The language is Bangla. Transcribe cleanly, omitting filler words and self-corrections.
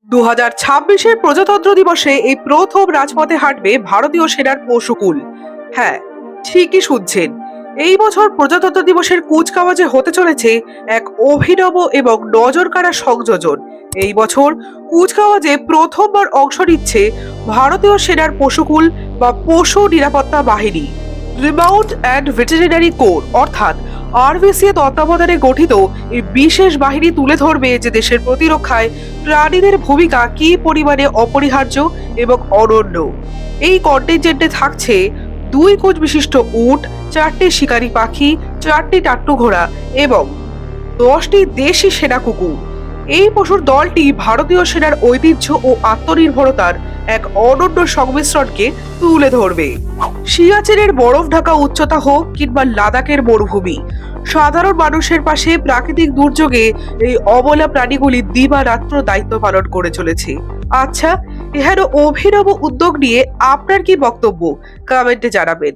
2026-এর প্রজাতন্ত্র দিবসে এই প্রথম রাজপথে হাঁটবে ভারতীয় সেনার পশুকুল। হ্যাঁ, ঠিকই শুনছেন। এই বছর প্রজাতন্ত্র দিবসের কুচকাওয়াজে হতে চলেছে এক অভিনব এবং নজরকাড়া সংযোজন। এই বছর কুচকাওয়াজে প্রথমবার অংশ নিচ্ছে ভারতীয় সেনার পশুকুল বা পশু নিরাপত্তা বাহিনী, রিমাউন্ট অ্যান্ড ভেটেরিনারি কোর অর্থাৎ আরভিসি এর তত্ত্বাবধানে গঠিত এই বিশেষ বাহিনী তুলে ধরবে যে দেশের প্রতিরক্ষায় প্রাণীদের ভূমিকা কী পরিমাণে অপরিহার্য এবং অনন্য। এই কন্টিনজেন্টে থাকছে 2 কোচ বিশিষ্ট উট, 4টি শিকারী পাখি, 4টি টাট্টু ঘোড়া এবং 10টি দেশি সেনা কুকুর। এই পশুর দলটি ভারতীয় সেনার ঐতিহ্য ও আত্মনির্ভরতার এক অনন্য সংমিশ্রণকে তুলে ধরবে। সিয়াচেনের বরফ ঢাকা উচ্চতা হোক কিংবা লাদাখের মরুভূমি, সাধারণ মানুষের পাশে প্রাকৃতিক দুর্যোগে এই অবলা প্রাণীগুলি দিবারাত্র দায়িত্ব পালন করে চলেছে। আচ্ছা, এখানে অভিনব উদ্যোগ নিয়ে আপনার কি বক্তব্য কমেন্টে জানাবেন।